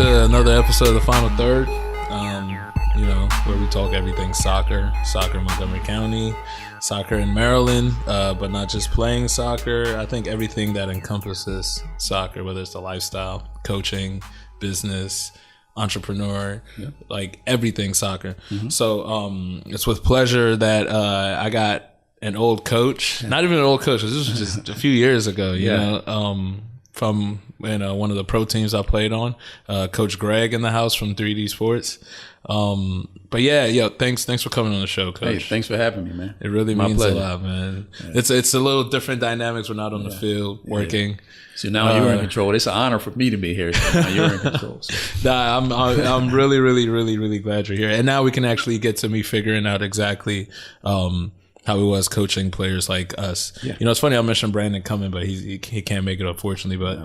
to another episode of The Final Third, where we talk everything soccer in Montgomery County, soccer in Maryland, but not just playing soccer. I think everything that encompasses soccer, whether it's the lifestyle, coaching, business, entrepreneur, like everything soccer. So it's with pleasure that I got an old coach, not even an old coach, this was just a few years ago, from one of the pro teams I played on, Coach Greg in the house from 3D Sports. But thanks for coming on the show, Coach. Hey, thanks for having me, man. It really My means pleasure. a lot, man. Yeah. It's a little different dynamics. We're not on the field working. So now you're in control. It's an honor for me to be here. So now you're in control. So. I'm really, really, really, really glad you're here. And now we can actually get to me figuring out exactly how it was coaching players like us. Yeah. It's funny I mentioned Brandon coming, but he can't make it, unfortunately. But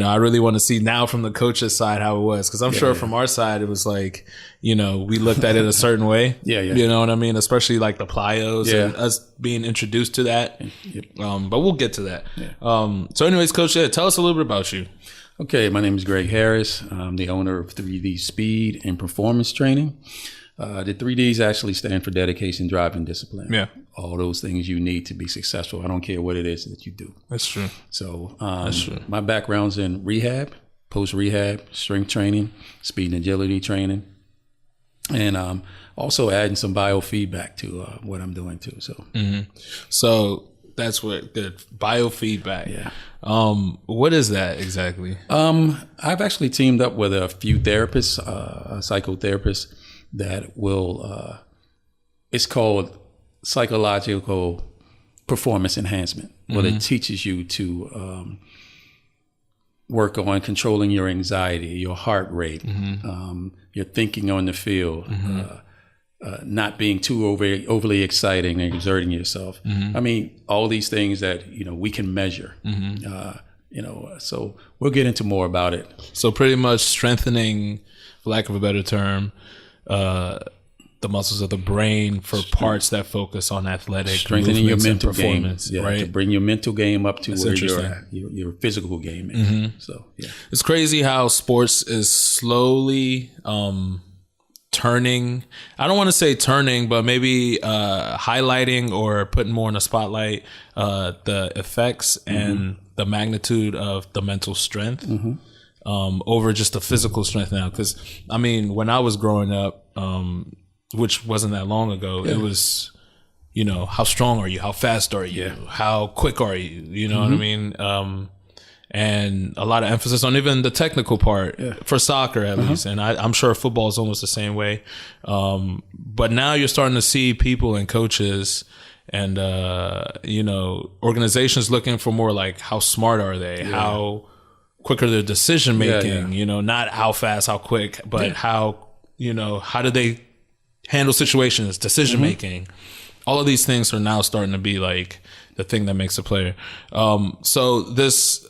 I really want to see now from the coach's side how it was, because I'm sure from our side it was like, we looked at it a certain way. You know what I mean? Especially like the plyos and us being introduced to that. But we'll get to that. So anyways, Coach, tell us a little bit about you. Okay, my name is Greg Harris. I'm the owner of 3D Speed and Performance Training. The 3Ds actually stand for dedication, drive, and discipline. Yeah. All those things you need to be successful. I don't care what it is that you do. That's true. So my background's in rehab, post-rehab, strength training, speed and agility training, and also adding some biofeedback to what I'm doing too. So, So that's what the biofeedback. Yeah. What is that exactly? I've actually teamed up with a few therapists, psychotherapists, that will, it's called psychological performance enhancement. Well, it teaches you to work on controlling your anxiety, your heart rate, your thinking on the field, not being too overly exciting and exerting yourself. I mean, all these things that, we can measure. So we'll get into more about it. So pretty much strengthening, for lack of a better term, the muscles of the brain for parts that focus on athletic strengthening your mental performance, game, right? To bring your mental game up to where you're at, your physical game is. So it's crazy how sports is slowly turning. I don't want to say turning, but maybe highlighting or putting more in the spotlight the effects and the magnitude of the mental strength. Over just the physical strength now. Because, when I was growing up, which wasn't that long ago, it was, how strong are you? How fast are you? How quick are you? You know what I mean? And a lot of emphasis on even the technical part for soccer, at least. And I'm sure football is almost the same way. But now you're starting to see people and coaches and, organizations looking for more like how smart are they? How quicker their decision making, not how fast, how quick, but how do they handle situations, decision making. All of these things are now starting to be like the thing that makes a player. So this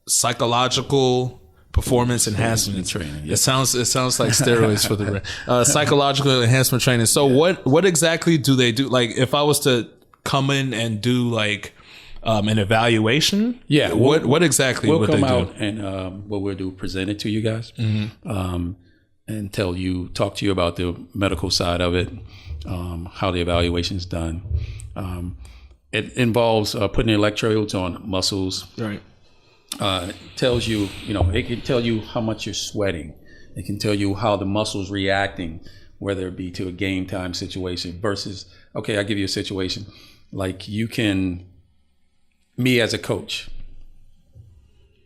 psychological performance enhancement training. It sounds like steroids for the brain. Psychological enhancement training. So what exactly do they do? Like if I was to come in and do like an evaluation? What exactly would they do? We'll come out and what we'll do, present it to you guys, and talk to you about the medical side of it, how the evaluation is done. It involves putting electrodes on muscles. Right. Tells you, it can tell you how much you're sweating. It can tell you how the muscle's reacting, whether it be to a game time situation versus, okay, I'll give you a situation. Like me as a coach,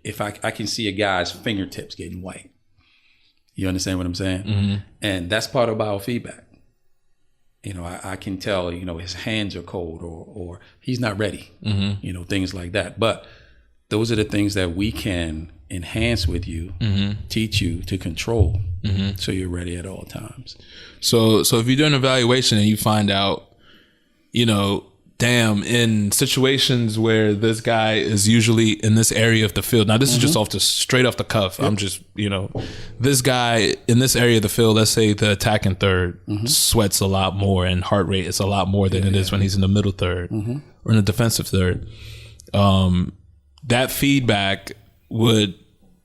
if I can see a guy's fingertips getting white. You understand what I'm saying? And that's part of biofeedback. I can tell, his hands are cold or he's not ready, things like that. But those are the things that we can enhance with you, teach you to control so you're ready at all times. So if you do an evaluation and you find out, damn, in situations where this guy is usually in this area of the field. Now, this is just straight off the cuff. I'm just, this guy in this area of the field, let's say the attacking third sweats a lot more and heart rate is a lot more than it is when he's in the middle third or in the defensive third. That feedback would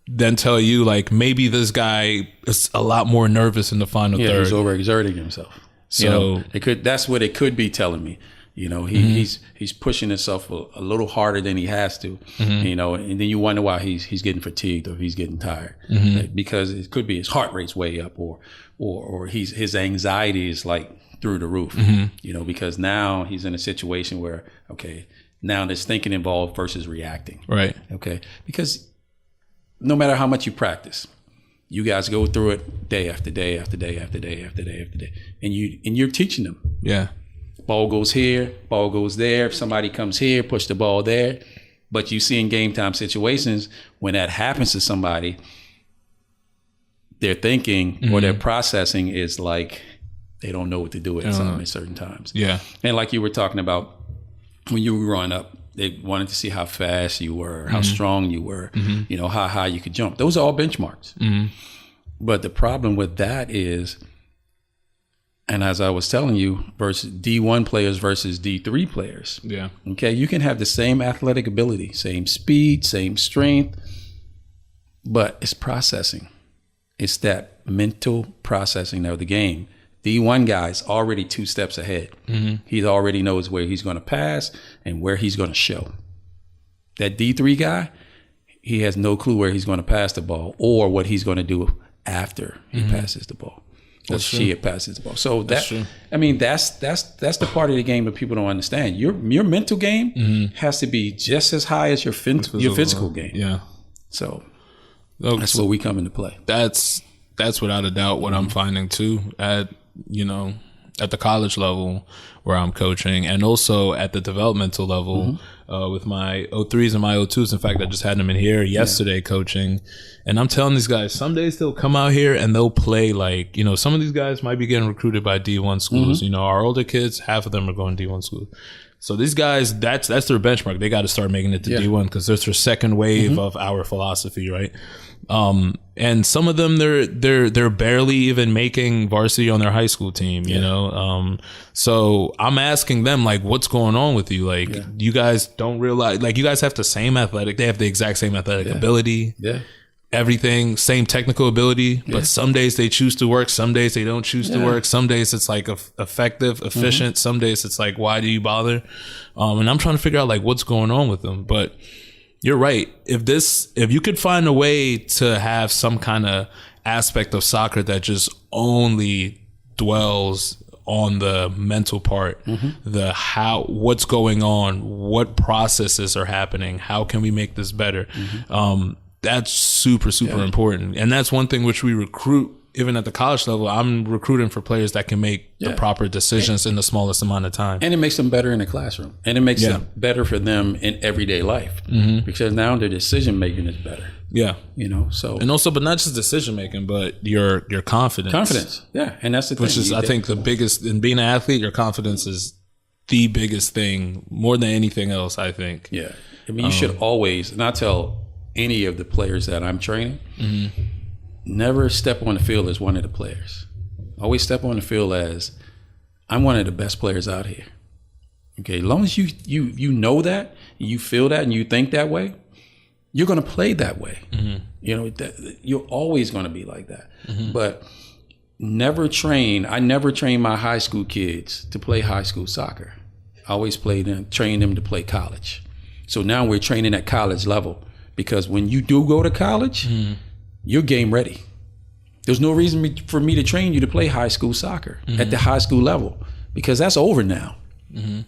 then tell you like maybe this guy is a lot more nervous in the final third. He's overexerting himself. So that's what it could be telling me. He's pushing himself a little harder than he has to. And then you wonder why he's getting fatigued or he's getting tired, because it could be his heart rate's way up, or his anxiety is like through the roof. Because now he's in a situation where now there's thinking involved versus reacting. Right. Okay. Because no matter how much you practice, you guys go through it day after day after day after day after day after day, and you're teaching them. Yeah. Ball goes here, ball goes there. If somebody comes here, push the ball there. But you see in game time situations, when that happens to somebody, their thinking or their processing is like they don't know what to do at certain times. Yeah. And like you were talking about, when you were growing up, they wanted to see how fast you were, how strong you were, how high you could jump. Those are all benchmarks. But the problem with that is, and as I was telling you, versus D1 players versus D3 players. Yeah. Okay, you can have the same athletic ability, same speed, same strength, but it's processing. It's that mental processing of the game. D1 guy's already 2 steps ahead. He already knows where he's going to pass and where he's going to show. That D3 guy, he has no clue where he's going to pass the ball or what he's going to do after he passes the ball. She passes the ball. So that's the part of the game that people don't understand. Your mental game has to be just as high as your physical game. Yeah. So that's where we come into play. That's without a doubt what I'm finding too at the college level where I'm coaching, and also at the developmental level with my O3s and my O2s. In fact, I just had them in here yesterday coaching, and I'm telling these guys, some days they'll come out here and they'll play like, some of these guys might be getting recruited by D1 schools. Our older kids, half of them are going to D1 schools. So these guys, that's their benchmark. They got to start making it to D1 because there's their second wave of our philosophy, right? And some of them they're barely even making varsity on their high school team, so I'm asking them like, what's going on with you? Like, you guys don't realize, like, you guys have they have the exact same athletic ability, everything, same technical ability, but some days they choose to work, some days they don't choose to work, some days it's like effective, efficient, some days it's like, why do you bother? And I'm trying to figure out like what's going on with them. But you're right. If you could find a way to have some kind of aspect of soccer that just only dwells on the mental part, what's going on, what processes are happening, how can we make this better? That's super important. And that's one thing which we recruit, even at the college level. I'm recruiting for players that can make the proper decisions in the smallest amount of time. And it makes them better in the classroom. And it makes it better for them in everyday life. Because now their decision making is better. Yeah. So. And also, but not just decision making, but your confidence. Confidence. Yeah. And that's the thing. Which is, I think, the biggest, in being an athlete, your confidence is the biggest thing, more than anything else, I think. Yeah. I mean, you should always, and I tell any of the players that I'm training, never step on the field as one of the players. Always step on the field as, I'm one of the best players out here. Okay, as long as you know that, you feel that, and you think that way, you're going to play that way. You're always going to be like that. But I never train my high school kids to play high school soccer. I always train them to play college. So now we're training at college level. Because when you do go to college, you're game ready. There's no reason for me to train you to play high school soccer at the high school level, because that's over now.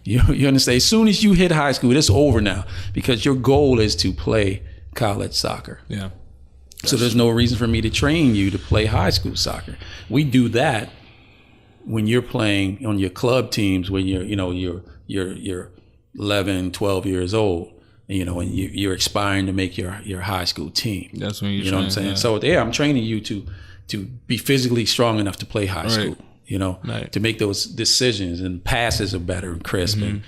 You understand? As soon as you hit high school, it's over now, because your goal is to play college soccer. Yeah. So there's no reason for me to train you to play high school soccer. We do that when you're playing on your club teams, when you're 11, 12 years old. And you're aspiring to make your high school team. That's when you know what I'm saying. Yeah. So I'm training you to be physically strong enough to play high school. To make those decisions, and passes are better and crisp, and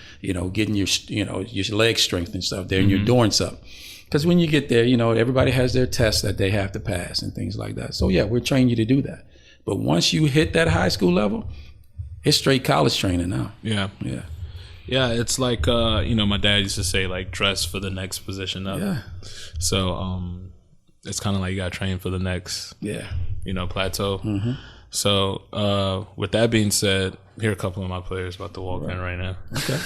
getting your leg strength and stuff there, and you're doing stuff. Because when you get there, everybody has their tests that they have to pass and things like that. So we're training you to do that. But once you hit that high school level, it's straight college training now. Yeah. Yeah. Yeah, it's like my dad used to say, like, dress for the next position up. Yeah. So it's kind of like you got to train for the next, plateau. Mm-hmm. So with that being said, here are a couple of my players about to walk in right now. Okay.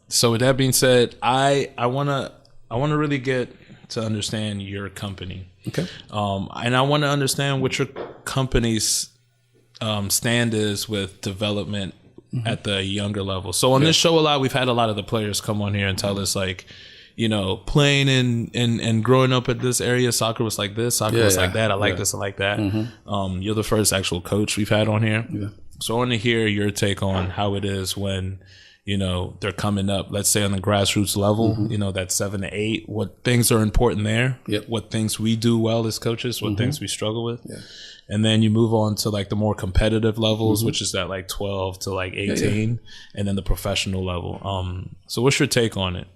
So with that being said, I wanna really get to understand your company. Okay. And I want to understand what your company's stand is with development at the younger level. So on this show, we've had a lot of the players come on here and tell us like, playing and growing up at this area, soccer was like this, soccer was like that. I like this, I like that. Mm-hmm. You're the first actual coach we've had on here. Yeah. So I want to hear your take on how it is when, they're coming up, let's say on the grassroots level, that 7 to 8, what things are important there, what things we do well as coaches, what things we struggle with. Yeah. And then you move on to like the more competitive levels, which is that like 12 to like 18, and then the professional level. So what's your take on it?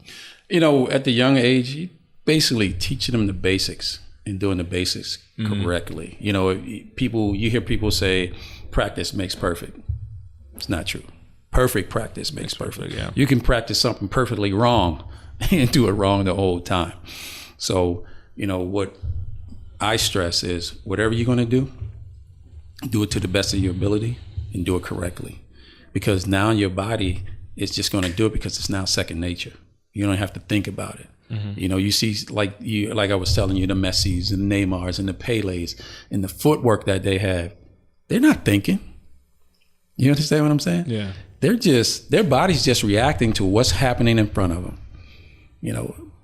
At the young age, you basically teaching them the basics and doing the basics correctly. You hear people say practice makes perfect. It's not true. Perfect practice makes perfect. Yeah. You can practice something perfectly wrong and do it wrong the whole time. So, what I stress is whatever you're going to do it to the best of your ability and do it correctly. Because now your body is just going to do it because it's now second nature. You don't have to think about it. You see, like I was telling you, the Messis and the Neymars and the Pelés and the footwork that they have, they're not thinking. You understand what I'm saying? Yeah. Their body's just reacting to what's happening in front of them.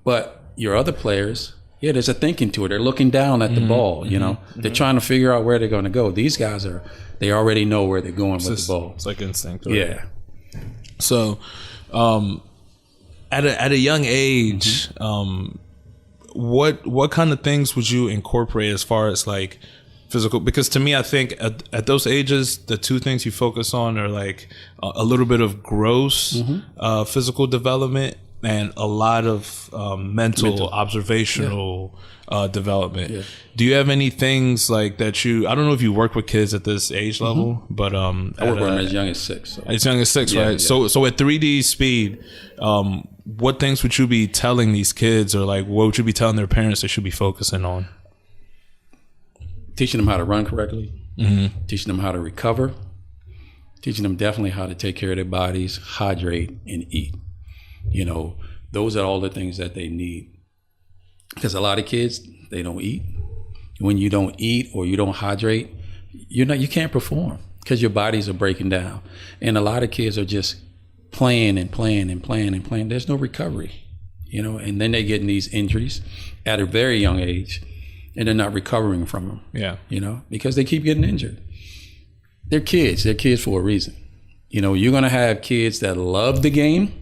But your other players, there's a thinking to it. They're looking down at the ball, They're trying to figure out where they're going to go. These guys they already know where they're going with the ball. It's like instinct. Right? Yeah. So, at a young age, what kind of things would you incorporate as far as like physical? Because to me, I think at those ages, the two things you focus on are like a little bit of gross physical development and a lot of mental observational development. Yeah. Do you have any things like that I don't know if you work with kids at this age level, but I work with them as young as 6. So. As young as 6, right? Yeah. So at 3D speed, what things would you be telling these kids, or like what would you be telling their parents they should be focusing on? Teaching them how to run correctly, teaching them how to recover, teaching them definitely how to take care of their bodies, hydrate, and eat. Those are all the things that they need. Because a lot of kids, they don't eat. When you don't eat or you don't hydrate, you can't perform because your bodies are breaking down. And a lot of kids are just playing and playing and playing and playing. There's no recovery, and then they get in these injuries at a very young age. And they're not recovering from them. Yeah. Because they keep getting injured. They're kids. They're kids for a reason. You're going to have kids that love the game,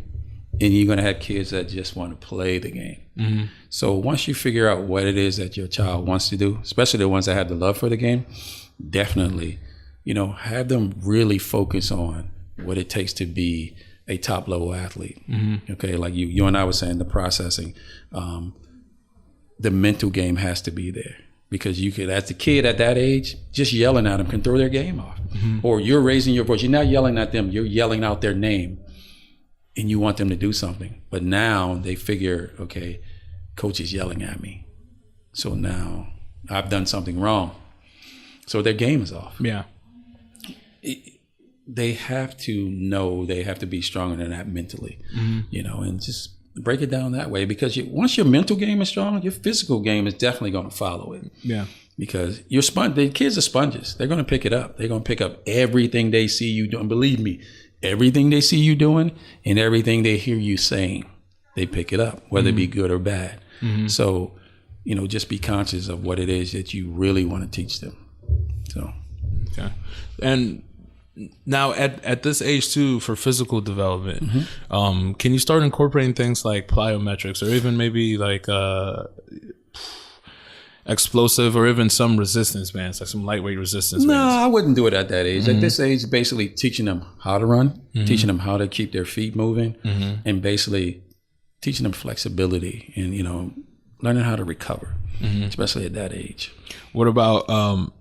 and you're going to have kids that just want to play the game. So once you figure out what it is that your child wants to do, especially the ones that have the love for the game, definitely, have them really focus on what it takes to be a top level athlete. Okay. Like you and I were saying, the processing, the mental game has to be there, because you could, as a kid at that age, just yelling at them can throw their game off. Or you're raising your voice. You're not yelling at them. You're yelling out their name, and you want them to do something. But now they figure, okay, coach is yelling at me, so now I've done something wrong. So their game is off. Yeah. They have to know they have to be stronger than that mentally, and just break it down that way, because once your mental game is strong, your physical game is definitely going to follow it. Yeah. Because the kids are sponges. They're going to pick it up. They're going to pick up everything they see you doing. Believe me, everything they see you doing and everything they hear you saying, they pick it up, whether it be good or bad. So, just be conscious of what it is that you really want to teach them. So, okay. And now at this age too, for physical development, can you start incorporating things like plyometrics, or even maybe like explosive, or even some resistance bands, like some lightweight resistance bands? No, I wouldn't do it at that age. At this age, basically teaching them how to run, teaching them how to keep their feet moving, and basically teaching them flexibility and, learning how to recover, especially at that age. What about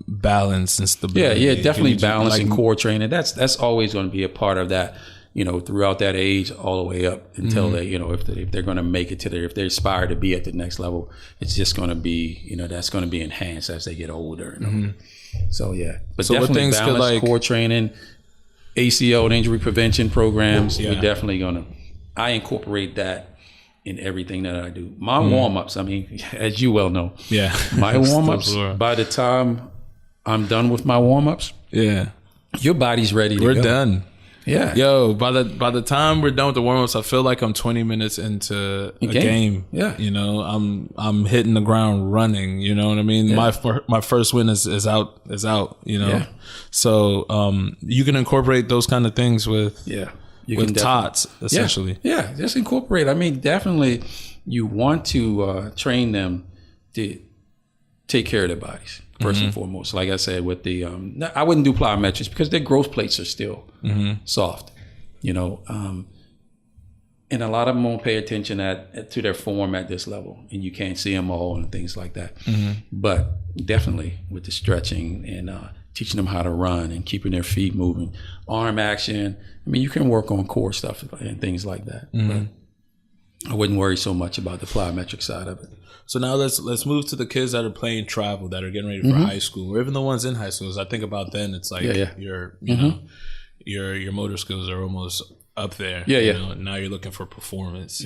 balance and stability? Yeah, definitely balance and core training. That's always going to be a part of that throughout that age all the way up until they, if they're going to make it if they aspire to be at the next level, it's just going to be, that's going to be enhanced as they get older. So yeah, but so definitely what things balance, core training, ACL and injury prevention programs. We're definitely I incorporate that in everything that I do. My warm-ups, I mean, as you well know, my warm-ups, by the time I'm done with my warm-ups, your body's ready to go. We're done. Yeah. Yo, by the time we're done with the warm-ups, I feel like I'm 20 minutes into a game. Yeah. I'm hitting the ground running, you know what I mean? Yeah. My first win is out, Yeah. So you can incorporate those kind of things with tots, essentially. Yeah, just incorporate. I mean, definitely you want to train them to take care of their bodies. First and foremost, like I said, with the I wouldn't do plyometrics because their growth plates are still soft, and a lot of them won't pay attention to their form at this level, and you can't see them all and things like that. But definitely with the stretching and teaching them how to run and keeping their feet moving, arm action. I mean, you can work on core stuff and things like that. But I wouldn't worry so much about the plyometric side of it. So now let's move to the kids that are playing travel, that are getting ready for high school, or even the ones in high school. As I think about then, it's like your motor skills are almost up there. Now you're looking for performance.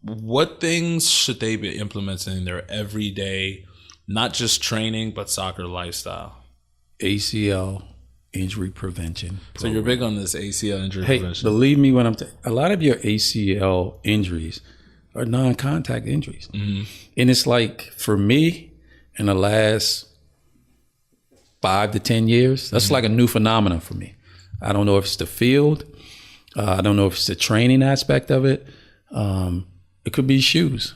What things should they be implementing in their everyday, not just training, but soccer lifestyle? ACL injury prevention program. So you're big on this ACL injury prevention. Believe me when a lot of your ACL injuries are non-contact injuries. And it's like, for me, in the last 5 to 10 years, that's like a new phenomenon for me. I don't know if it's the field. I don't know if it's the training aspect of it. It could be shoes,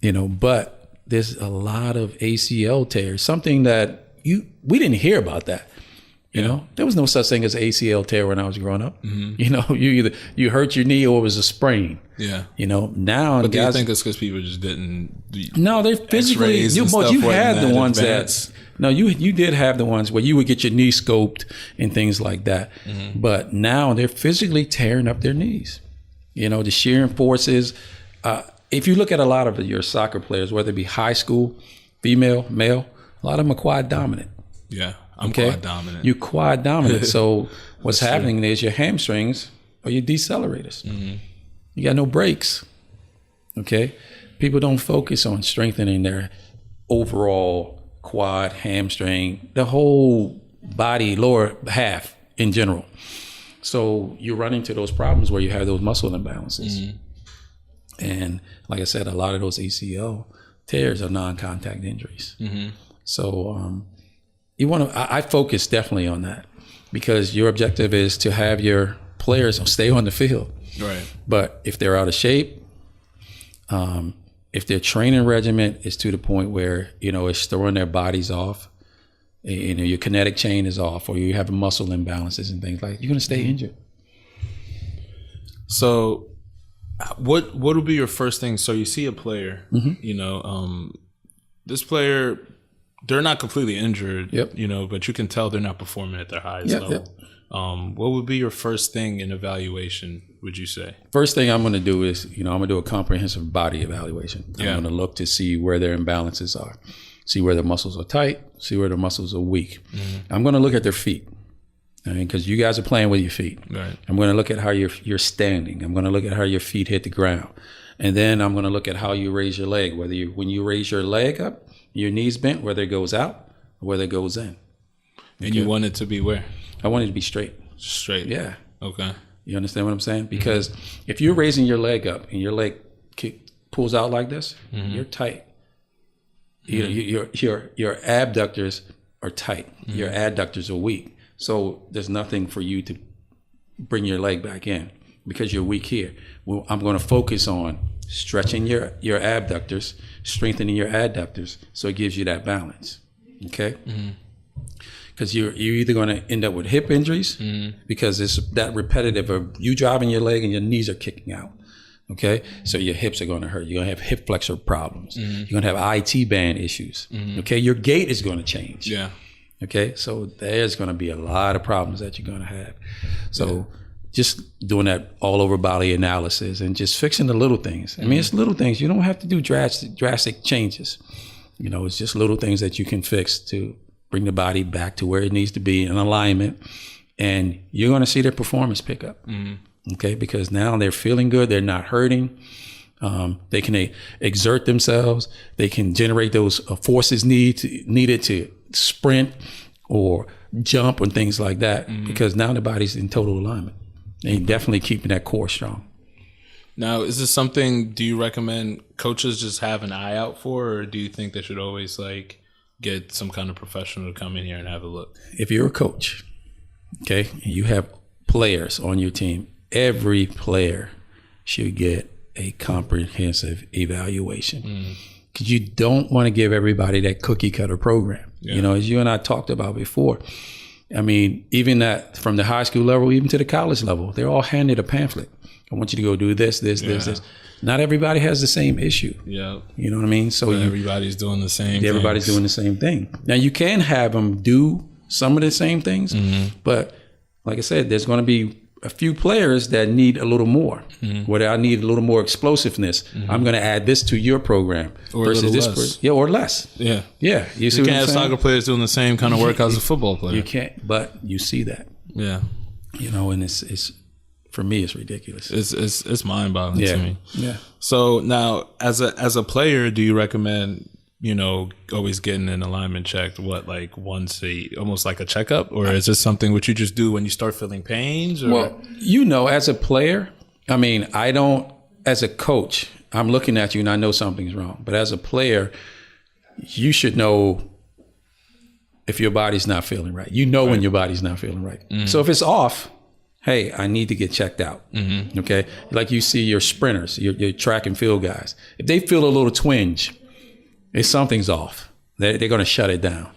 but there's a lot of ACL tears, something that we didn't hear about that. There was no such thing as ACL tear when I was growing up. You hurt your knee or it was a sprain. Now, but do you think it's because people just didn't? No, they physically. You had the ones that. No, you did have the ones where you would get your knee scoped and things like that. But now they're physically tearing up their knees. The shearing forces. If you look at a lot of your soccer players, whether it be high school, female, male, a lot of them are quad dominant. Yeah. I'm quad dominant. You're quad dominant. So what's happening is your hamstrings are your decelerators. You got no brakes. Okay? People don't focus on strengthening their overall quad, hamstring, the whole body, lower half in general. So you run into those problems where you have those muscle imbalances. And like I said, a lot of those ACL tears are non-contact injuries. So I focus definitely on that, because your objective is to have your players stay on the field. Right. But if they're out of shape, if their training regimen is to the point where, it's throwing their bodies off, your kinetic chain is off, or you have muscle imbalances and things like that, you're going to stay injured. So what would be your first thing? So you see a player, this player, they're not completely injured, but you can tell they're not performing at their highest level. What would be your first thing in evaluation, would you say? First thing I'm going to do is, I'm going to do a comprehensive body evaluation. I'm going to look to see where their imbalances are, see where their muscles are tight, see where their muscles are weak. I'm going to look at their feet. Because you guys are playing with your feet. Right. I'm going to look at how you're standing. I'm going to look at how your feet hit the ground. And then I'm going to look at how you raise your leg, when you raise your leg up, your knees bent, whether it goes out or whether it goes in. And you want it to be where? I want it to be straight. Straight? Yeah. Okay. You understand what I'm saying? Because if you're raising your leg up and your leg pulls out like this, you're tight. Your abductors are tight. Your adductors are weak. So there's nothing for you to bring your leg back in because you're weak here. Well, I'm going to focus on stretching your abductors, strengthening your adductors, so it gives you that balance. Okay? Because you're either going to end up with hip injuries because it's that repetitive of you driving your leg and your knees are kicking out. Okay? So your hips are going to hurt. You're going to have hip flexor problems. You're going to have IT band issues. Okay? Your gait is going to change. Yeah. Okay? So there's going to be a lot of problems that you're going to have. So just doing that all over body analysis and just fixing the little things. I mean, it's little things. You don't have to do drastic changes. You know, it's just little things that you can fix to bring the body back to where it needs to be in alignment. And you're going to see their performance pick up. Okay, because now they're feeling good. They're not hurting. They can exert themselves. They can generate those forces needed to sprint or jump and things like that, because now the body's in total alignment. And definitely keeping that core strong. Now, is this something, do you recommend coaches just have an eye out for, or do you think they should always like get some kind of professional to come in here and have a look? If you're a coach, okay, and you have players on your team, every player should get a comprehensive evaluation. Because you don't want to give everybody that cookie cutter program. You know, as you and I talked about before, I mean, even that from the high school level, even to the college level, they're all handed a pamphlet. I want you to go do this. Not everybody has the same issue. Yeah. You know what I mean? So everybody's doing the same thing. Everybody's doing the same thing. Now, you can have them do some of the same things, but like I said, there's going to be a few players that need a little more, where I need a little more explosiveness. I'm going to add this to your program or versus this person. Or less. Yeah. You see, you can't have soccer players doing the same kind of work as a football player. You can't, but you see that. Yeah. You know, and it's for me, it's ridiculous. It's mind-boggling to me. Yeah. So now, as a player, do you recommend, you know, always getting an alignment checked? What, like once almost like a checkup, or is this something which you just do when you start feeling pains? Or? Well, you know, as a player, I mean, I don't. As a coach, I'm looking at you and I know something's wrong. But as a player, you should know if your body's not feeling right. You know when your body's not feeling right. So if it's off, hey, I need to get checked out. Okay, like you see your sprinters, your track and field guys. If they feel a little twinge, if something's off, they're going to shut it down.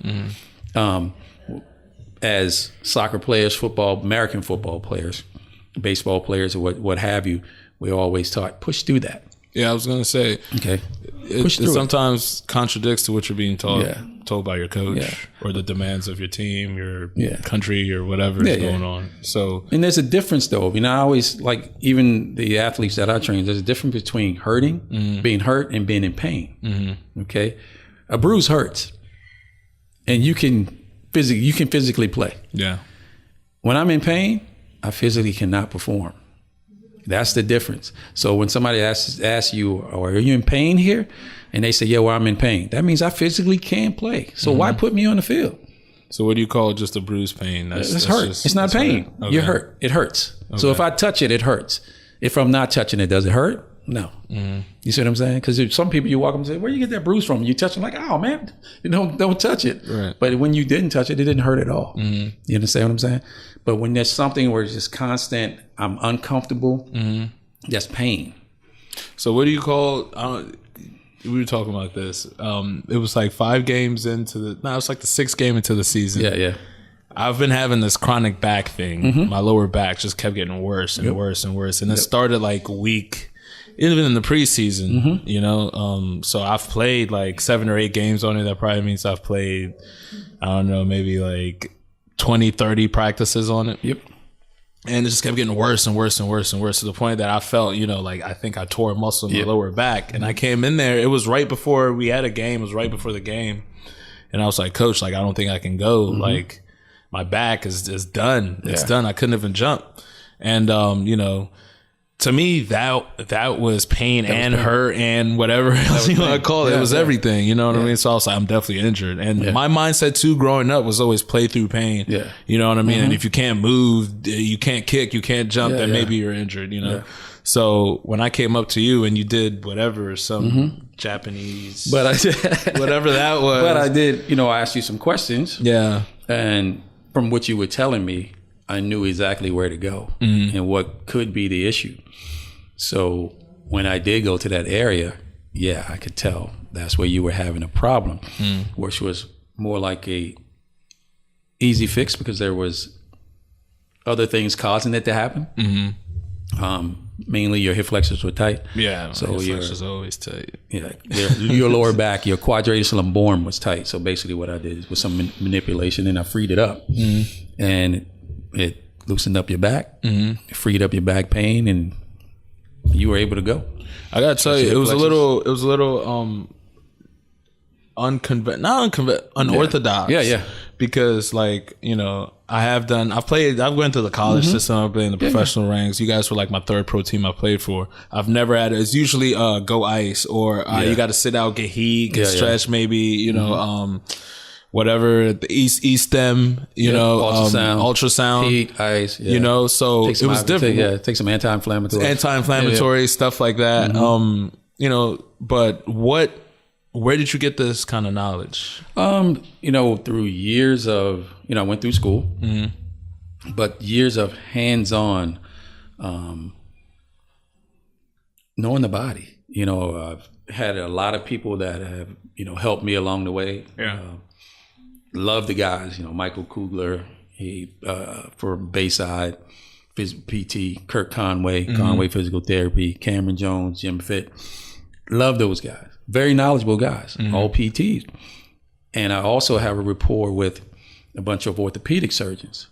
As soccer players, American football players, baseball players, or what have you, we're always taught, push through that. Yeah, I was going to say, okay, it sometimes contradicts to what you're being told by your coach or the demands of your team, your country, or whatever is going on. So, and there's a difference, though. I always, like, even the athletes that I train, there's a difference between hurting, being hurt, and being in pain. Okay, a bruise hurts, and you can physically play. Yeah. When I'm in pain, I physically cannot perform. That's the difference. So when somebody asks you, are you in pain here? And they say, yeah, well, I'm in pain. That means I physically can't play. So why put me on the field? So what do you call just a bruise pain? It's hurt. It's not pain. Okay. You're hurt. It hurts. Okay. So if I touch it, it hurts. If I'm not touching it, does it hurt? No. You see what I'm saying? Because some people, you walk up and say, where you get that bruise from? You touch it like, oh, man, don't touch it. Right. But when you didn't touch it, it didn't hurt at all. You understand what I'm saying? But when there's something where it's just constant, I'm uncomfortable, that's pain. So what do you call, we were talking about this. It was like 5 games into it was like the 6th game into the season. Yeah. I've been having this chronic back thing. My lower back just kept getting worse and worse and worse. And it started like week, even in the preseason, you know. So I've played like 7 or 8 games on it. That probably means I've played, I don't know, maybe like 20, 30 practices on it. Yep. And it just kept getting worse and worse and worse and worse, to the point that I felt, you know, like I think I tore a muscle in my lower back. And I came in there. It was right before we had a game. It was right before the game. And I was like, Coach, like, I don't think I can go. Like, my back is done. It's done. I couldn't even jump. And, you know, to me, that was pain and hurt and whatever else you want to call it. It was everything, you know what I mean? So I was like, I'm definitely injured. And my mindset too, growing up, was always play through pain. Yeah. You know what I mean? And if you can't move, you can't kick, you can't jump, then maybe you're injured, you know? Yeah. So when I came up to you and you did whatever, some Japanese, but I did, whatever that was. But I did, you know, I asked you some questions. Yeah. And from what you were telling me, I knew exactly where to go and what could be the issue. So when I did go to that area, I could tell that's where you were having a problem, which was more like a easy fix because there was other things causing it to happen. Mainly your hip flexors were tight. Yeah, so hip flexors are always tight. Yeah, your lower back, your quadratus lumborum was tight. So basically what I did was some manipulation and I freed it up. And it loosened up your back, freed up your back pain, and you were able to go. I gotta tell you, it was a little unorthodox. Yeah. Because like, you know, I've went through the college system, I've played in the professional ranks. You guys were like my third pro team I played for. I've never had it's usually go ice or you gotta sit out, get heat, get stretch maybe, you know, whatever, the E-stem, you know, ultrasound, heat, ice, you know, so it was different. Take some anti-inflammatory, stuff like that. You know, but where did you get this kind of knowledge? You know, through years of, you know, I went through school, but years of hands-on, knowing the body. You know, I've had a lot of people that have, you know, helped me along the way. Love the guys, you know, Michael Kugler, he for Bayside, PT, Kirk Conway, Conway Physical Therapy, Cameron Jones, Jim Fit. Love those guys. Very knowledgeable guys, all PTs. And I also have a rapport with a bunch of orthopedic surgeons.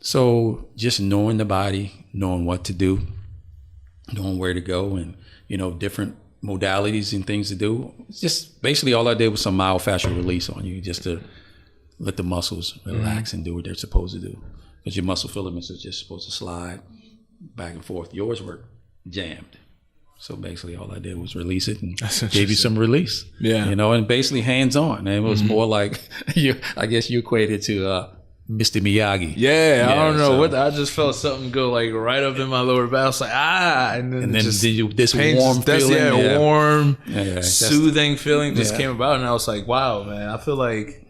So just knowing the body, knowing what to do, knowing where to go, and, you know, different modalities and things to do. Just basically all I did was some myofascial release on you, just to let the muscles relax and do what they're supposed to do. Because your muscle filaments are just supposed to slide back and forth. Yours were jammed. So basically all I did was release it and gave you some release. Yeah. You know, and basically hands-on. And it was more like, I guess you equated to Mr. Miyagi. Yeah, I don't know what. I just felt something go like right up in my lower back. I was like, and then just did you this warm feeling, warm, soothing feeling just came about, and I was like, wow, man, I feel like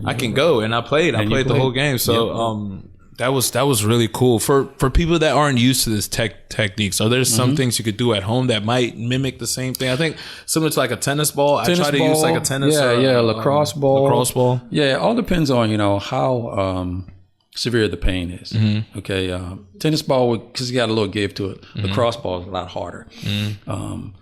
I can go. And I played the whole game. So that was really cool for people that aren't used to this technique. So there's some things you could do at home that might mimic the same thing. I think similar to like a tennis ball. I try to use like a tennis lacrosse ball. Lacrosse ball. Yeah, it all depends on, you know, how severe the pain is. Okay, tennis ball, because you got a little give to it. Lacrosse ball is a lot harder. And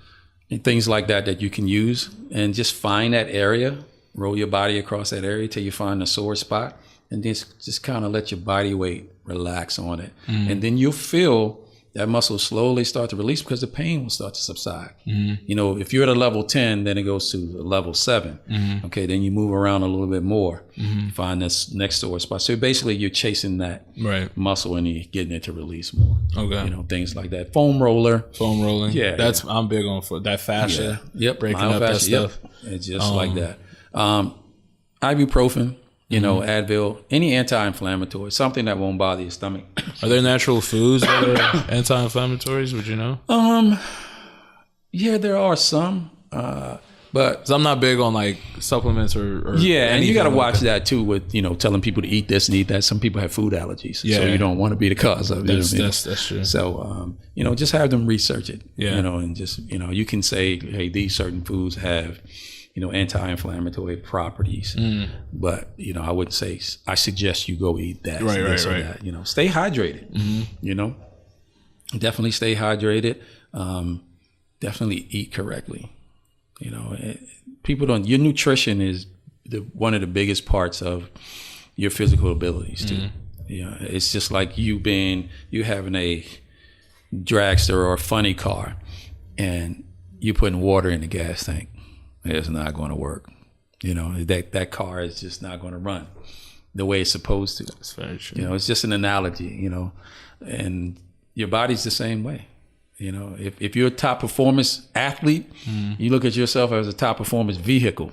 things like that you can use, and just find that area, roll your body across that area till you find a sore spot. And just kind of let your body weight relax on it. And then you'll feel that muscle slowly start to release because the pain will start to subside. You know, if you're at a level 10, then it goes to a level 7. Okay, then you move around a little bit more. Find this next sore spot. So basically you're chasing that muscle and you're getting it to release more. Okay. You know, things like that. Foam rolling. Yeah. I'm big on that fascia. Breaking up that stuff. It's just like that. Ibuprofen. You know, Advil, any anti-inflammatory, something that won't bother your stomach. Are there natural foods that are anti-inflammatories? Would you know? Yeah, there are some, but I'm not big on like supplements or and you got to watch that too with, you know, telling people to eat this and eat that. Some people have food allergies, so you don't want to be the cause of it. That's true. So, you know, just have them research it. You know, and just, you know, you can say, hey, these certain foods have, you know, anti-inflammatory properties, but, you know, I wouldn't say I suggest you go eat that. Right. That. You know, stay hydrated. You know, definitely stay hydrated. Definitely eat correctly. You know, your nutrition is one of the biggest parts of your physical abilities too. Yeah, it's just like you having a dragster or a funny car, and you putting water in the gas tank. It's not going to work. You know, that car is just not going to run the way it's supposed to. That's very true. You know, it's just an analogy, you know, and your body's the same way. You know, if you're a top performance athlete, you look at yourself as a top performance vehicle.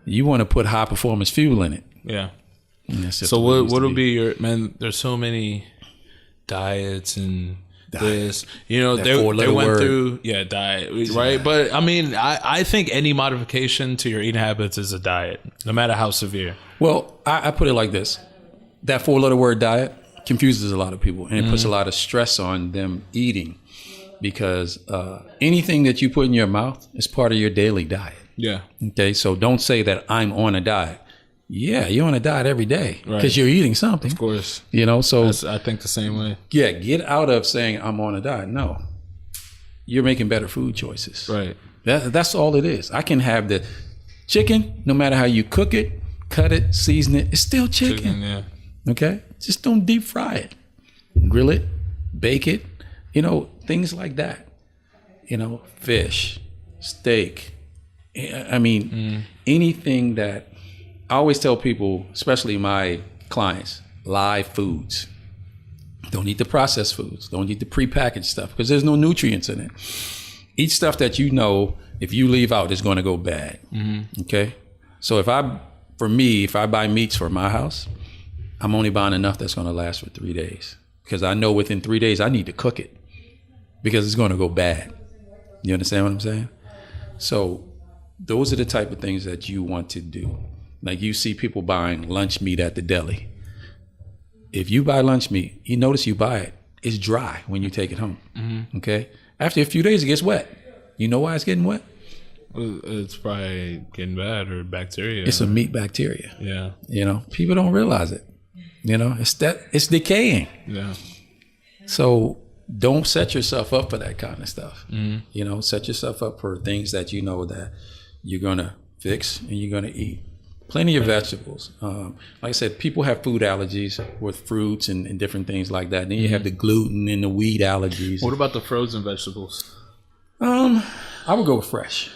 You want to put high performance fuel in it. Yeah. So what will be there's so many diets and this, you know, they went through diet, right? But I mean, I think any modification to your eating habits is a diet, no matter how severe. Well, I put it like this: that 4-letter word diet confuses a lot of people, and it puts a lot of stress on them eating, because anything that you put in your mouth is part of your daily diet. Yeah. Okay, so don't say that I'm on a diet. Yeah, you're on a diet every day because you're eating something. Of course. You know, so I think the same way. Yeah, get out of saying I'm on a diet. No, you're making better food choices. Right. That's all it is. I can have the chicken, no matter how you cook it, cut it, season it. It's still chicken. Yeah. Okay. Just don't deep fry it. grill it, bake it, things like that. Fish, steak. I mean, anything that I always tell people, especially my clients, live foods. Don't eat the processed foods. Don't eat the prepackaged stuff because there's no nutrients in it. Eat stuff that if you leave out, it's going to go bad. Okay? So if I buy meats for my house, I'm only buying enough that's going to last for 3 days because I know within 3 days I need to cook it because it's going to go bad. You understand what I'm saying? So those are the type of things that you want to do. Like you see people buying lunch meat at the deli. If you buy lunch meat, you notice you buy it, it's dry when you take it home. Okay? After a few days, it gets wet. You know why it's getting wet? It's probably getting bad or bacteria. It's a meat bacteria. Yeah. People don't realize it. It's decaying. Yeah. So don't set yourself up for that kind of stuff. Set yourself up for things that you know that you're gonna fix and you're gonna eat. Plenty of vegetables. Like I said, people have food allergies with fruits and different things like that. And then you have the gluten and the wheat allergies. What about the frozen vegetables? I would go with fresh.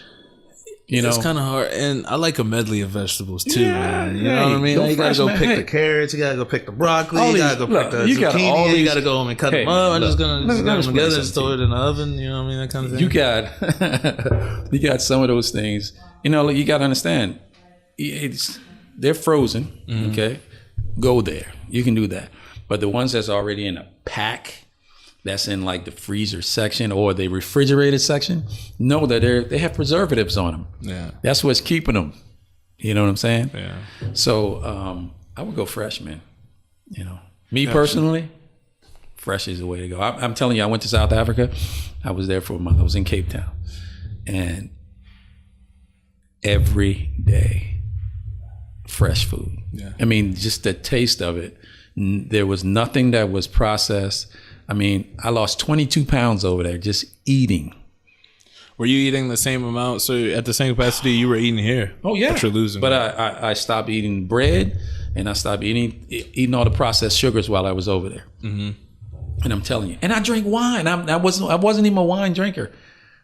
It's kind of hard, and I like a medley of vegetables too, man. You know what I mean? You gotta go pick the carrots, you gotta go pick the broccoli, you gotta go pick the zucchini, you gotta go home and cut them up. I'm just gonna get them together and throw it in the oven. You know what I mean? That kind of thing. You got some of those things. You got to understand. They're frozen. Okay, go there. You can do that. But the ones that's already in a pack, that's in like the freezer section or the refrigerated section, know that they have preservatives on them. Yeah, that's what's keeping them. You know what I'm saying? Yeah. So I would go fresh, man. Me personally, fresh is the way to go. I'm telling you, I went to South Africa. I was there for a month. I was in Cape Town, and every day, fresh food. Yeah. I mean, just the taste of it. There was nothing that was processed. I mean, I lost 22 pounds over there just eating. Were you eating the same amount? So at the same capacity you were eating here? Oh yeah. But you're losing. But I stopped eating bread and I stopped eating all the processed sugars while I was over there. And I'm telling you, and I drink wine. I wasn't even a wine drinker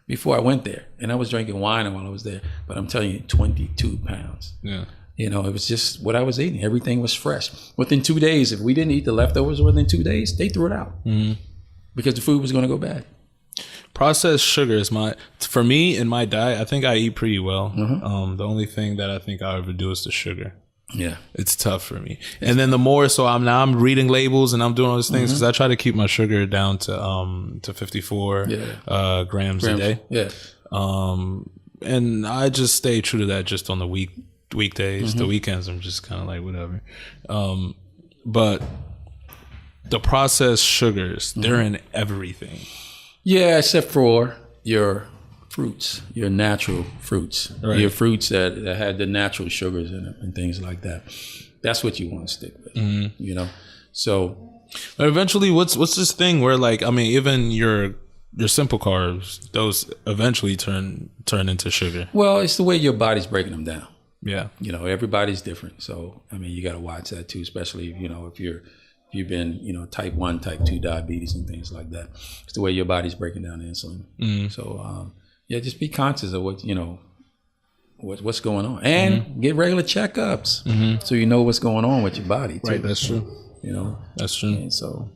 before I went there, and I was drinking wine while I was there. But I'm telling you, 22 pounds. Yeah. It was just what I was eating. Everything was fresh. Within 2 days, if we didn't eat the leftovers within 2 days, they threw it out because the food was going to go bad. Processed sugar is for me in my diet. I think I eat pretty well. The only thing that I think I overdo is the sugar. Yeah, it's tough for me. And then the more so I'm reading labels and I'm doing all these things because I try to keep my sugar down to 54 grams a day. Yeah. And I just stay true to that just on the weekdays. The weekends I'm just kind of like whatever. But the processed sugars, they're in everything. Yeah, except for your fruits, your natural fruits, your fruits that had the natural sugars in them and things like that. That's what you want to stick with, So, but eventually, what's this thing where even your simple carbs, those eventually turn into sugar? Well, it's the way your body's breaking them down. Yeah, everybody's different. So, you got to watch that too, especially if you've been, type 1, type 2 diabetes and things like that. It's the way your body's breaking down insulin. So, just be conscious of what's going on, and get regular checkups so you know what's going on with your body too. Right, that's true. That's true. And so,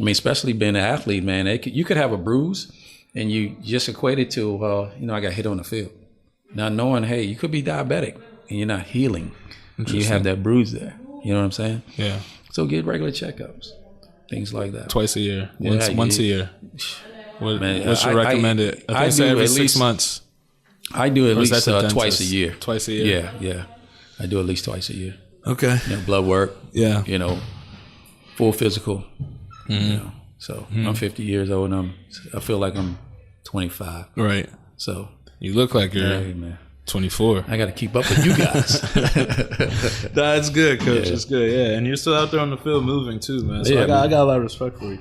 especially being an athlete, man, you could have a bruise, and you just equate it to, I got hit on the field. Not knowing, hey, you could be diabetic and you're not healing. You have that bruise there. You know what I'm saying? Yeah. So get regular checkups, things like that. Twice a year. Once a year. What's your recommended? I think it's every 6 months. I do at least twice a year. Twice a year? Yeah. I do at least twice a year. Okay. Blood work. Yeah. Full physical. So I'm 50 years old and I feel like I'm 25. Right. So you look like you're 24. I got to keep up with you guys. That's good, Coach. It's good. Yeah, and you're still out there on the field moving too, man. So I got a lot of respect for you.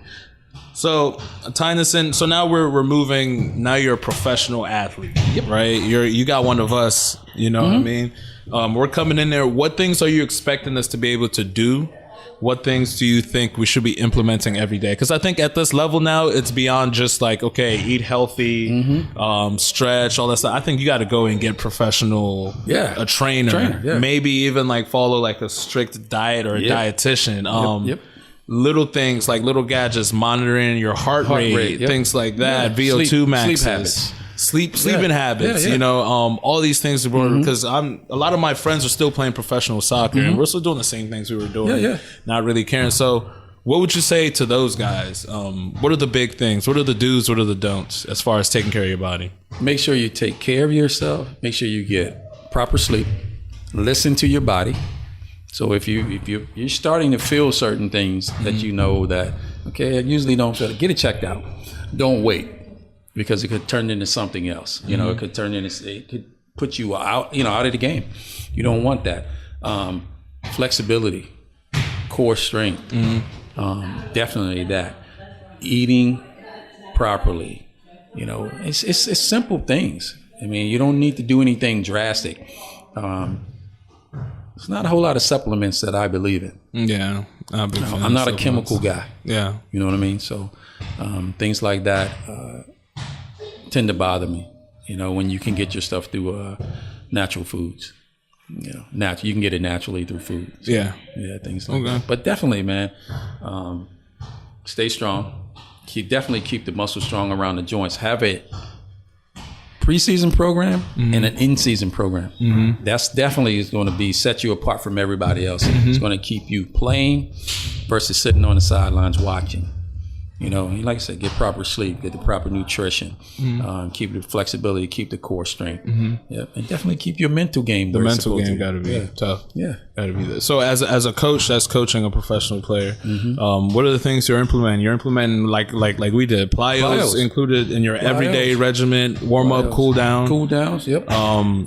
So tying this in, so now we're moving. Now you're a professional athlete, right? You got one of us. You know what I mean? We're coming in there. What things are you expecting us to be able to do what things do you think we should be implementing every day? Because I think at this level now, it's beyond just like, okay, eat healthy, stretch, all that stuff. I think you got to go and get professional, a trainer, maybe even like follow like a strict diet or a dietitian. Little things like little gadgets, monitoring your heart rate, things like that, VO2 maxes. Sleeping habits, you know, all these things because a lot of my friends are still playing professional soccer and we're still doing the same things we were doing, not really caring. So what would you say to those guys? What are the big things? What are the do's? What are the don'ts as far as taking care of your body? Make sure you take care of yourself. Make sure you get proper sleep. Listen to your body. So if you're starting to feel certain things that you know that, okay, I usually don't feel it, get it checked out. Don't wait, because it could turn into something else. You know, it could put you out, out of the game. You don't want that. Flexibility, core strength, definitely that. Eating properly, it's simple things. I mean, you don't need to do anything drastic. There's not a whole lot of supplements that I believe in. Yeah, I'm not a chemical guy. Yeah, you know what I mean. So things like that tend to bother me. When you can get your stuff through natural foods. You can get it naturally through food. So, things like that. But definitely, man, stay strong. Definitely keep the muscle strong around the joints. Have a preseason program and an in-season program. That's definitely is going to set you apart from everybody else. It's going to keep you playing versus sitting on the sidelines watching. Like I said, get proper sleep, get the proper nutrition, keep the flexibility, keep the core strength, and definitely keep your mental game. The mental game got to be tough. Yeah, got to be there. So as a coach that's coaching a professional player, what are the things you're implementing? You're implementing like we did, plyos included in your everyday regimen, warm up, cool downs. Yep.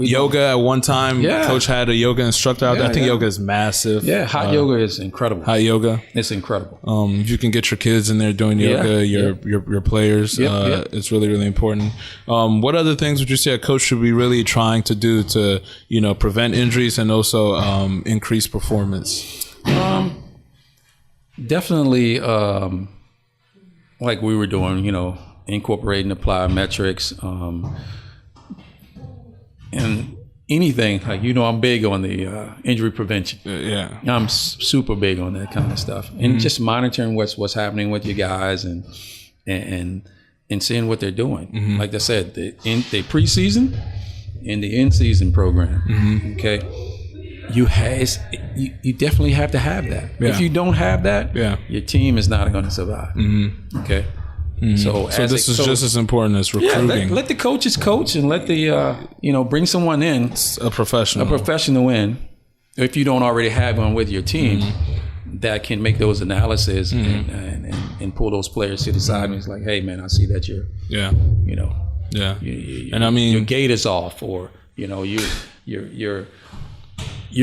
Yoga at one time, coach had a yoga instructor out there. I think yoga is massive. Yeah, hot yoga is incredible. Hot yoga, it's incredible. If you can get your kids in there doing yoga, your players, it's really, really important. What other things would you say a coach should be really trying to do to, prevent injuries and also increase performance? Definitely, like we were doing, incorporating the plyometrics, and anything like, I'm big on the injury prevention. I'm super big on that kind of stuff, and just monitoring what's happening with you guys and seeing what they're doing. Like I said, the preseason and the in-season program. Okay, you definitely have to have that. If you don't have that, your team is not going to survive. Okay. So this is just as important as recruiting. Let the coaches coach and let the bring someone in, a professional in, if you don't already have one with your team that can make those analysis and pull those players to the side and it's like, hey man, I see that you're and I mean your gait is off, or you're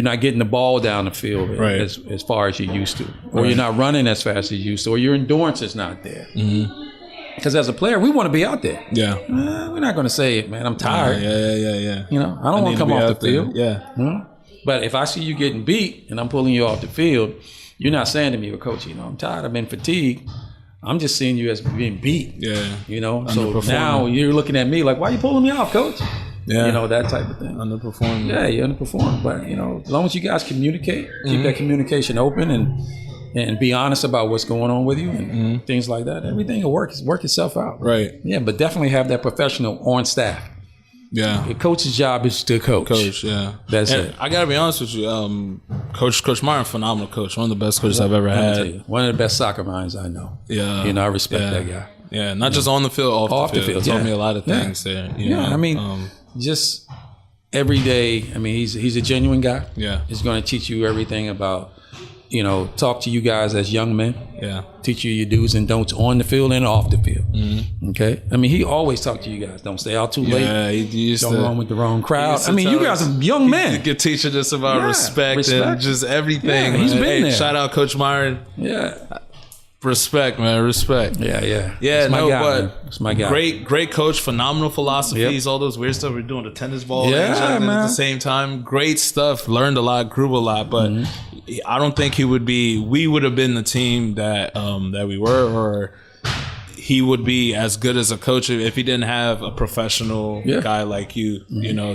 not getting the ball down the field as far as you used to, or you're not running as fast as you used to, or your endurance is not there. Because as a player, we want to be out there. We're not going to say, man, I'm tired. I don't want to come off the field. But if I see you getting beat and I'm pulling you off the field, you're not saying to me, well, coach, I'm tired, I've been fatigued. I'm just seeing you as being beat. So now you're looking at me like, why are you pulling me off, coach? That type of thing. Underperforming. Yeah, you underperform. But, as long as you guys communicate, keep that communication open and be honest about what's going on with you and things like that, everything will work itself out. Right. Yeah, but definitely have that professional on staff. Yeah. The coach's job is to coach. That's it. I gotta be honest with you, Coach Martin, phenomenal coach, one of the best coaches I've ever had. One of the best soccer minds I know. Yeah. I respect that guy. Yeah, not just on the field, off the field. Taught me a lot of things there. Just every day. He's a genuine guy. Yeah. He's going to teach you everything about, talk to you guys as young men. Yeah. Teach you your do's and don'ts on the field and off the field. Okay. He always talked to you guys. Don't stay out too late. Yeah, he used Don't run with the wrong crowd. You guys are young men. He could teach us about respect and just everything. Yeah, he's been there. Shout out Coach Myron. Yeah. Respect, man. Respect. Yeah. Yeah, It's my guy. Great coach, phenomenal philosophies, all those weird stuff we're doing, the tennis ball, man. At the same time. Great stuff. Learned a lot, grew a lot, but I don't think we would have been the team that we were, or he would be as good as a coach if he didn't have a professional guy like you,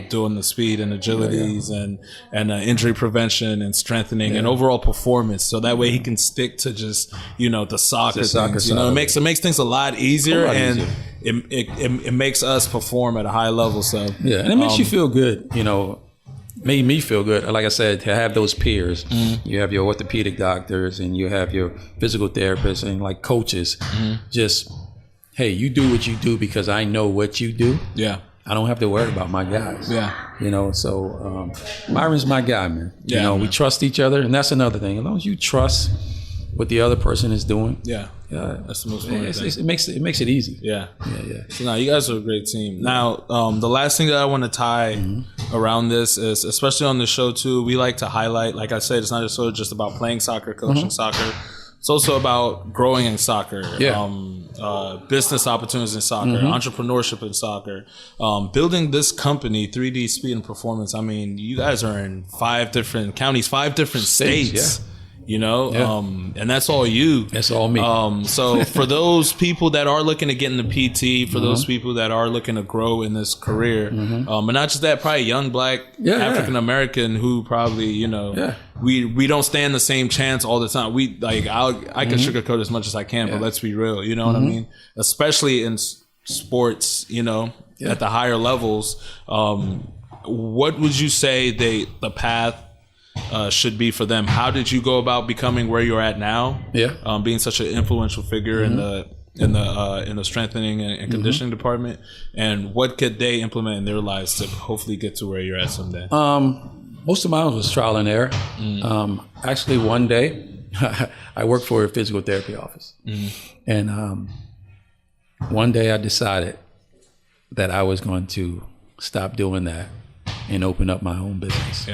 doing the speed and agilities and injury prevention and strengthening and overall performance. So that way he can stick to just, the soccer things. It makes things a lot easier, it makes us perform at a high level. So and it makes you feel good, made me feel good. Like I said, to have those peers, you have your orthopedic doctors and you have your physical therapists and like coaches. Just, hey, you do what you do because I know what you do. Yeah, I don't have to worry about my guys. Yeah, so Myron's my guy, man. We trust each other, and that's another thing. As long as you trust what the other person is doing, that's the most important thing. It makes it easy. Yeah. So now you guys are a great team. Now, the last thing that I want to tie around this is, especially on the show too, we like to highlight. Like I said, it's not just about playing soccer, coaching soccer. It's also about growing in soccer, business opportunities in soccer, entrepreneurship in soccer, building this company, 3D Speed and Performance. I mean, you guys are in 5 different counties, 5 different states. And that's all you. That's all me. So for those people that are looking to get into PT, for those people that are looking to grow in this career, but not just that, probably young black African American who probably, we don't stand the same chance all the time. I can sugarcoat as much as I can, but let's be real. You know what I mean? Especially in sports, at the higher levels. What would you say the path should be for them? How did you go about becoming where you're at now? Being such an influential figure in the strengthening and conditioning department, and what could they implement in their lives to hopefully get to where you're at someday? Most of mine was trial and error. Actually, one day I worked for a physical therapy office, and one day I decided that I was going to stop doing that and open up my own business.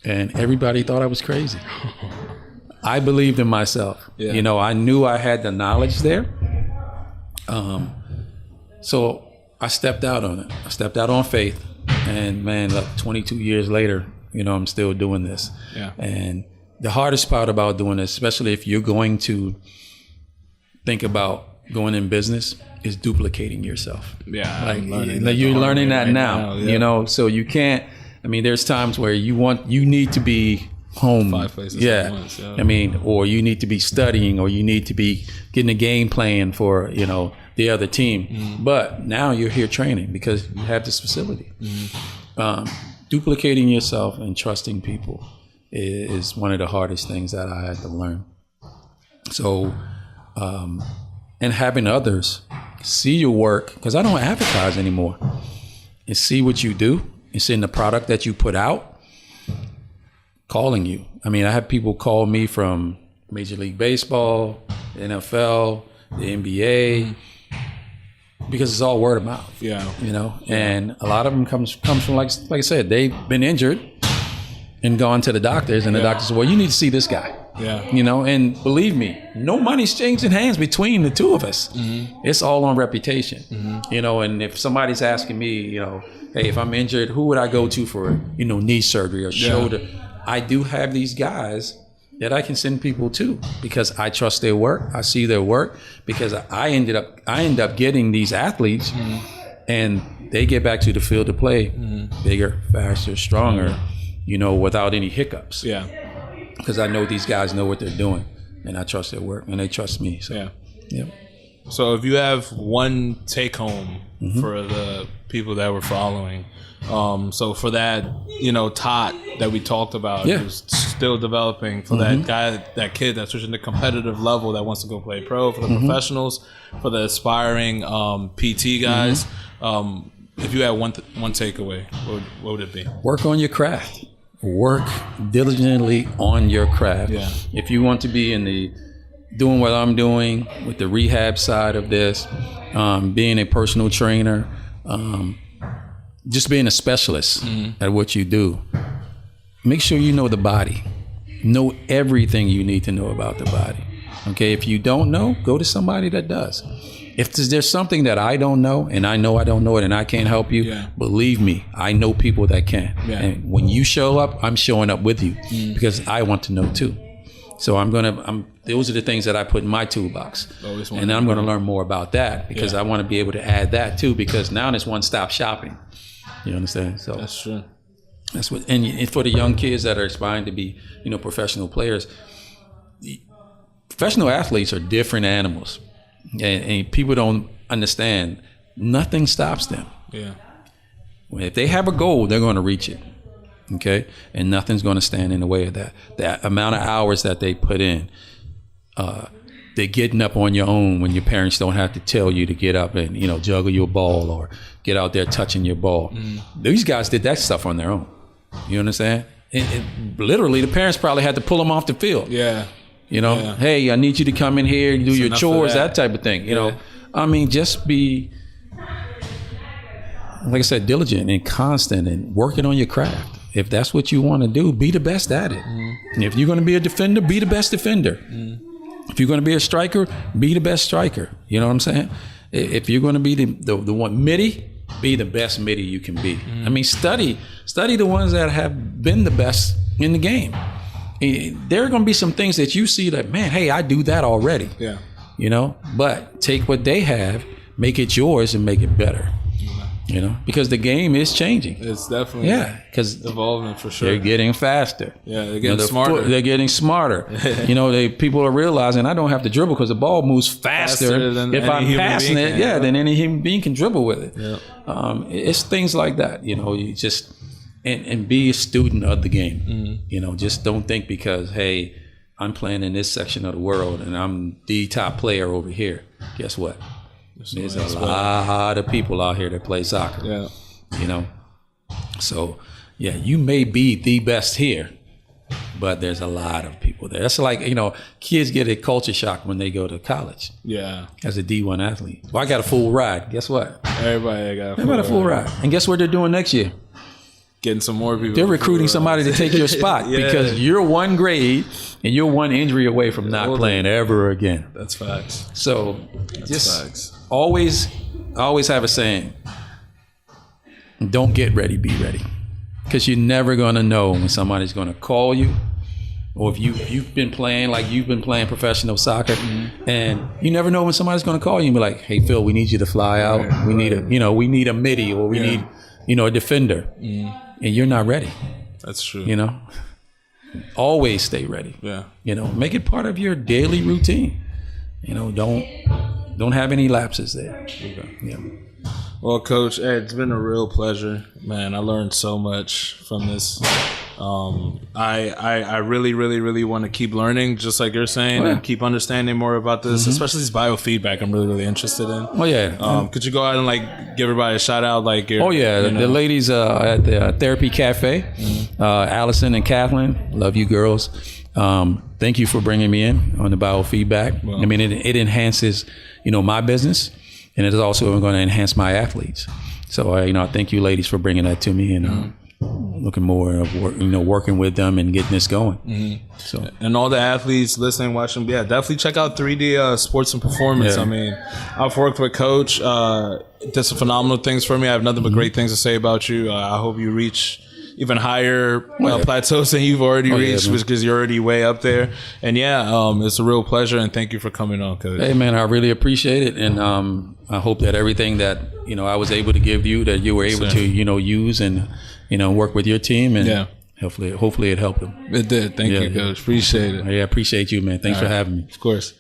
And everybody thought I was crazy. I believed in myself. I knew I had the knowledge there. So I stepped out on it. I stepped out on faith. And man, 22 years later, I'm still doing this. And the hardest part about doing this, especially if you're going to think about going in business, is duplicating yourself. You're learning that now. So you can't. I mean, there's times where you need to be home. 5 places at once. I mean, or you need to be studying, or you need to be getting a game plan for, the other team. But now you're here training because you have this facility. Duplicating yourself and trusting people is one of the hardest things that I had to learn. So, and having others see your work, because I don't advertise anymore, and see what you do. It's in the product that you put out, calling you. I mean, I have people call me from Major League Baseball, the NFL, the NBA, because it's all word of mouth. And a lot of them comes from, like I said, they've been injured and gone to the doctors, and the doctors said, well, you need to see this guy. And believe me, no money's changing hands between the two of us. It's all on reputation. And if somebody's asking me, hey, if I'm injured, who would I go to for, knee surgery or shoulder? I do have these guys that I can send people to because I trust their work. I see their work because I end up getting these athletes and they get back to the field to play bigger, faster, stronger, without any hiccups. Because I know these guys know what they're doing, and I trust their work, and they trust me. So, So if you have one take home for the people that were following, so for that, Todd that we talked about, who's still developing, for that guy, that kid that's reaching the competitive level that wants to go play pro, for the professionals, for the aspiring PT guys, if you had one takeaway, what would it be? Work on your craft. Work diligently on your craft. If you want to be doing what I'm doing with the rehab side of this, being a personal trainer, just being a specialist at what you do, make sure you know the body. Know everything you need to know about the body. Okay, if you don't know, go to somebody that does. If there's something that I don't know, and I know I don't know it, and I can't help you, believe me, I know people that can. And when you show up, I'm showing up with you because I want to know too. So those are the things that I put in my toolbox. And I'm going to learn more about that because I want to be able to add that too, because now it's one-stop shopping. You understand? So that's true. That's what, and for the young kids that are aspiring to be, professional players, professional athletes are different animals. And people don't understand, nothing stops them. Yeah. If they have a goal, they're going to reach it. Okay? And nothing's going to stand in the way of that. That amount of hours that they put in, they're getting up on your own when your parents don't have to tell you to get up and, juggle your ball or get out there touching your ball. These guys did that stuff on their own. You understand? And literally, the parents probably had to pull them off the field. Yeah. Hey, I need you to come in here, do your chores, that type of thing. Just be, like I said, diligent and constant and working on your craft. If that's what you want to do, be the best at it. And if you're going to be a defender, be the best defender. If you're going to be a striker, be the best striker. You know what I'm saying? If you're going to be the one midi, be the best midi you can be. I mean, study the ones that have been the best in the game. There are going to be some things that you see that, man, hey, I do that already. Yeah. But take what they have, make it yours, and make it better. Because the game is changing. It's definitely because evolving for sure. They're getting faster. Yeah, they're getting smarter. They're getting smarter. People are realizing I don't have to dribble because the ball moves faster than if I'm passing it. Than any human being can dribble with it. Yeah. It's things like that. You just and be a student of the game. Just don't think because hey, I'm playing in this section of the world and I'm the top player over here. Guess what? There's a lot of people out here that play soccer. Yeah. So you may be the best here, but there's a lot of people there. That's like, kids get a culture shock when they go to college. Yeah. As a D1 athlete. Well, I got a full ride. Guess what? Everybody got a full ride. And guess what they're doing next year? Getting some more people. They're recruiting somebody to take your spot because you're one grade and you're one injury away from not playing ever again. That's facts. So facts. Always have a saying, don't get ready, be ready. Because you're never going to know when somebody's going to call you or if you've been playing like you've been playing professional soccer and you never know when somebody's going to call you and be like, hey, Phil, we need you to fly out. We need a midi or we need, a defender. And you're not ready. That's true. Always stay ready. Yeah. Make it part of your daily routine. Don't have any lapses there. Okay. Yeah. Well, Coach, it's been a real pleasure, man. I learned so much from this. I really, really, really want to keep learning, just like you're saying, and keep understanding more about this, especially this biofeedback. I'm really, really interested in. Oh yeah. Could you go ahead and give everybody a shout out? The ladies at the Therapy Cafe, Allison and Kathleen, love you girls. Thank you for bringing me in on the biofeedback. Well, I mean, it enhances, my business, and it is also going to enhance my athletes. So, I thank you ladies for bringing that to me, and looking more of working with them and getting this going. So, and all the athletes listening, watching, definitely check out 3D Sports and Performance. I mean, I've worked with Coach. Did some phenomenal things for me. I have nothing but great things to say about you. I hope you reach even higher plateaus than you've already reached, because you're already way up there. And it's a real pleasure, and thank you for coming on, Coach. Hey man, I really appreciate it, and I hope that everything that I was able to give you, that you were able to use and work with your team, and hopefully it helped them. It did. Thank you, Coach. Appreciate it. Yeah, I appreciate you, man. Thanks for having me. Of course.